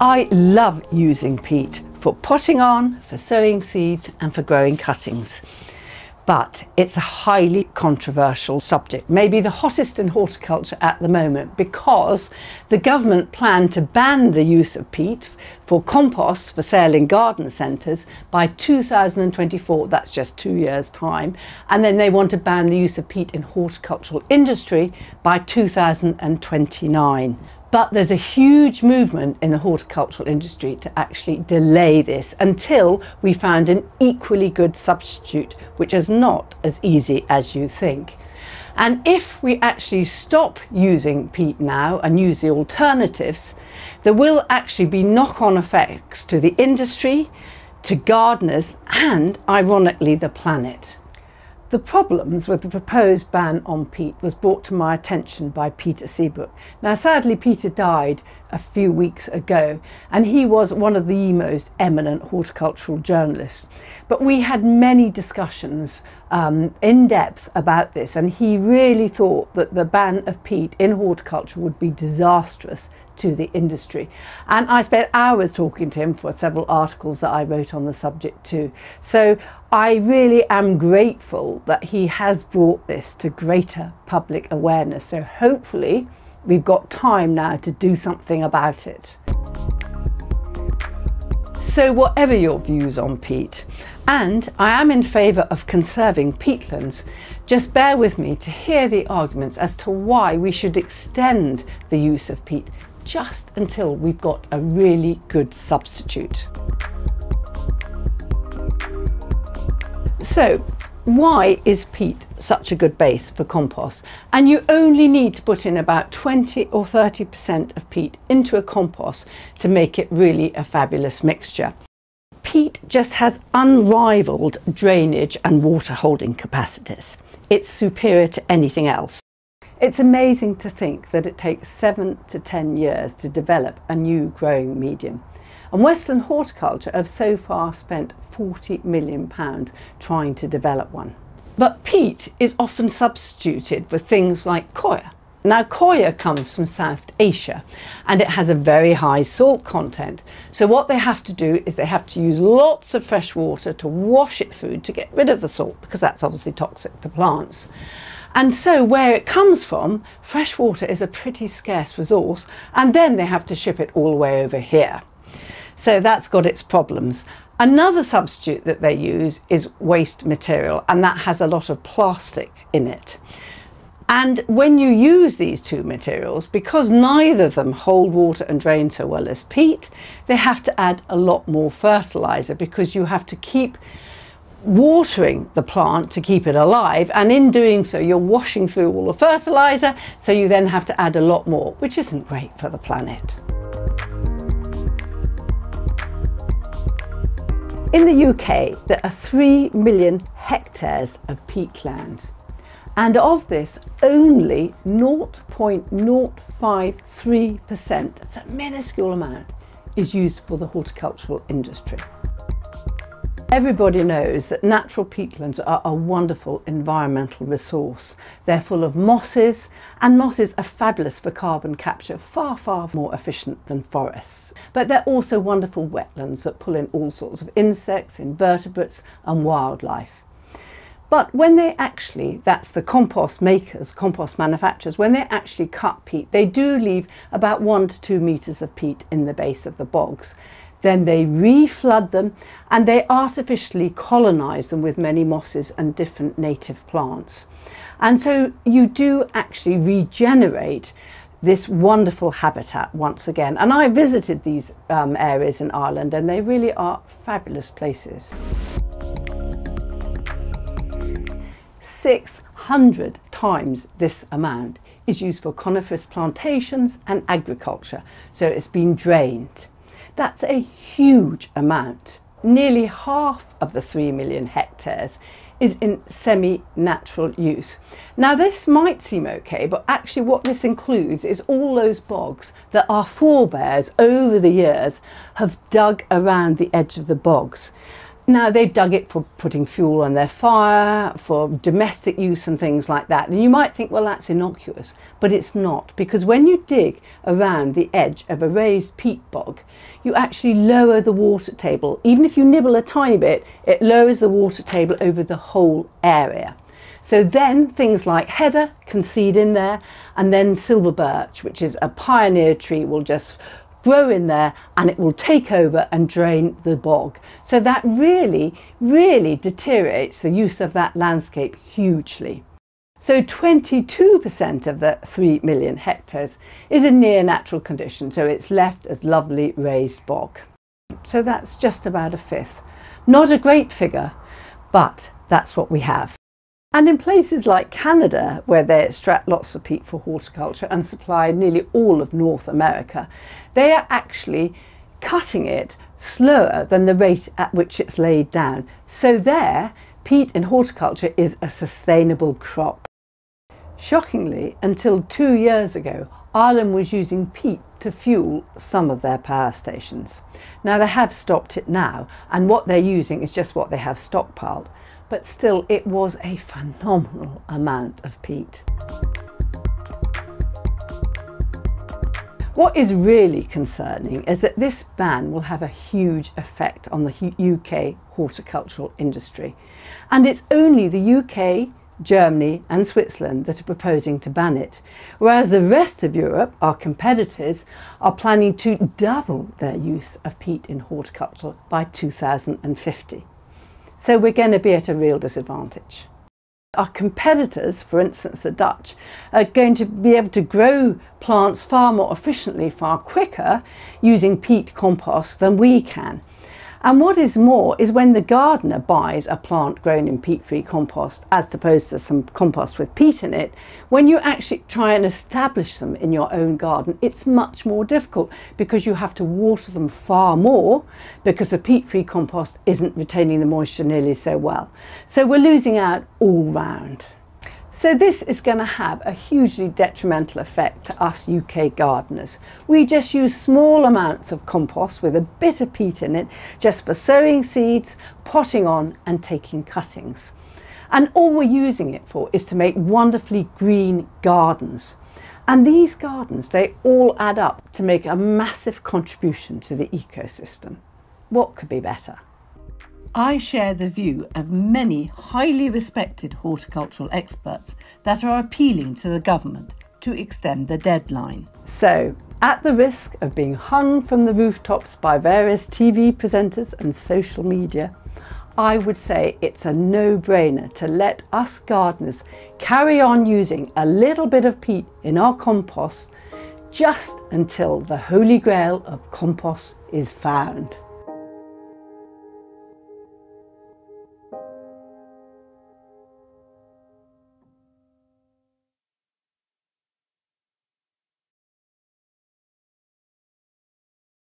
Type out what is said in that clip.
I love using peat for potting on, for sowing seeds and for growing cuttings. But it's a highly controversial subject, maybe the hottest in horticulture at the moment, because the government planned to ban the use of peat for compost for sale in garden centres by 2024, that's just 2 years' time, and then they want to ban the use of peat in horticultural industry by 2029. But there's a huge movement in the horticultural industry to actually delay this until we find an equally good substitute, which is not as easy as you think. And if we actually stop using peat now and use the alternatives, there will actually be knock-on effects to the industry, to gardeners and, ironically, the planet. The problems with the proposed ban on peat was brought to my attention by Peter Seabrook. Now, sadly, Peter died a few weeks ago, and he was one of the most eminent horticultural journalists. But we had many discussions in depth about this, and he really thought that the ban of peat in horticulture would be disastrous to the industry. And I spent hours talking to him for several articles that I wrote on the subject too. So I really am grateful that he has brought this to greater public awareness. So hopefully we've got time now to do something about it. So whatever your views on peat, and I am in favour of conserving peatlands, just bear with me to hear the arguments as to why we should extend the use of peat just until we've got a really good substitute. So, why is peat such a good base for compost? And you only need to put in about 20 or 30% of peat into a compost to make it really a fabulous mixture. Peat just has unrivaled drainage and water holding capacities. It's superior to anything else. It's amazing to think that it takes 7 to 10 years to develop a new growing medium. And Western Horticulture have so far spent £40 million trying to develop one. But peat is often substituted for things like coir. Now, coir comes from South Asia and it has a very high salt content. So what they have to do is they have to use lots of fresh water to wash it through to get rid of the salt, because that's obviously toxic to plants. And so where it comes from, fresh water is a pretty scarce resource, and then they have to ship it all the way over here. So that's got its problems. Another substitute that they use is waste material, and that has a lot of plastic in it. And when you use these two materials, because neither of them hold water and drain so well as peat, they have to add a lot more fertilizer, because you have to keep watering the plant to keep it alive, and in doing so you're washing through all the fertilizer, so you then have to add a lot more, which isn't great for the planet. In the UK there are 3 million hectares of peatland, and of this only 0.053%, that's a minuscule amount, is used for the horticultural industry. Everybody knows that natural peatlands are a wonderful environmental resource. They're full of mosses, and mosses are fabulous for carbon capture, far, far more efficient than forests. But they're also wonderful wetlands that pull in all sorts of insects, invertebrates and wildlife. But when they actually, that's the compost makers, compost manufacturers, when they actually cut peat, they do leave about 1 to 2 metres of peat in the base of the bogs. Then they reflood them and they artificially colonise them with many mosses and different native plants. And so you do actually regenerate this wonderful habitat once again. And I visited these areas in Ireland, and they really are fabulous places. 600 times this amount is used for coniferous plantations and agriculture, so it's been drained. That's a huge amount. Nearly half of the 3 million hectares is in semi-natural use. Now this might seem okay, but actually what this includes is all those bogs that our forebears over the years have dug around the edge of the bogs. Now they've dug it for putting fuel on their fire, for domestic use and things like that. And you might think, well, that's innocuous, but it's not, because when you dig around the edge of a raised peat bog, you actually lower the water table. Even if you nibble a tiny bit, it lowers the water table over the whole area. So then things like heather can seed in there, and then silver birch, which is a pioneer tree, will just grow in there and it will take over and drain the bog. So that really deteriorates the use of that landscape hugely. So 22% of the 3 million hectares is in near natural condition, so it's left as lovely raised bog. So that's just about a fifth. Not a great figure, but that's what we have. And in places like Canada, where they extract lots of peat for horticulture and supply nearly all of North America, they are actually cutting it slower than the rate at which it's laid down. So there, peat in horticulture is a sustainable crop. Shockingly, until 2 years ago, Ireland was using peat to fuel some of their power stations. Now they have stopped it now, and what they're using is just what they have stockpiled. But still, it was a phenomenal amount of peat. What is really concerning is that this ban will have a huge effect on the UK horticultural industry. And it's only the UK, Germany and Switzerland that are proposing to ban it, whereas the rest of Europe, our competitors, are planning to double their use of peat in horticulture by 2050. So we're going to be at a real disadvantage. Our competitors, for instance the Dutch, are going to be able to grow plants far more efficiently, far quicker, using peat compost than we can. And what is more is when the gardener buys a plant grown in peat-free compost as opposed to some compost with peat in it, when you actually try and establish them in your own garden, it's much more difficult because you have to water them far more because the peat-free compost isn't retaining the moisture nearly so well. So we're losing out all round. So this is going to have a hugely detrimental effect to us UK gardeners. We just use small amounts of compost with a bit of peat in it just for sowing seeds, potting on and taking cuttings. And all we're using it for is to make wonderfully green gardens. And these gardens, they all add up to make a massive contribution to the ecosystem. What could be better? I share the view of many highly respected horticultural experts that are appealing to the government to extend the deadline. So, at the risk of being hung from the rooftops by various TV presenters and social media, I would say it's a no-brainer to let us gardeners carry on using a little bit of peat in our compost just until the holy grail of compost is found.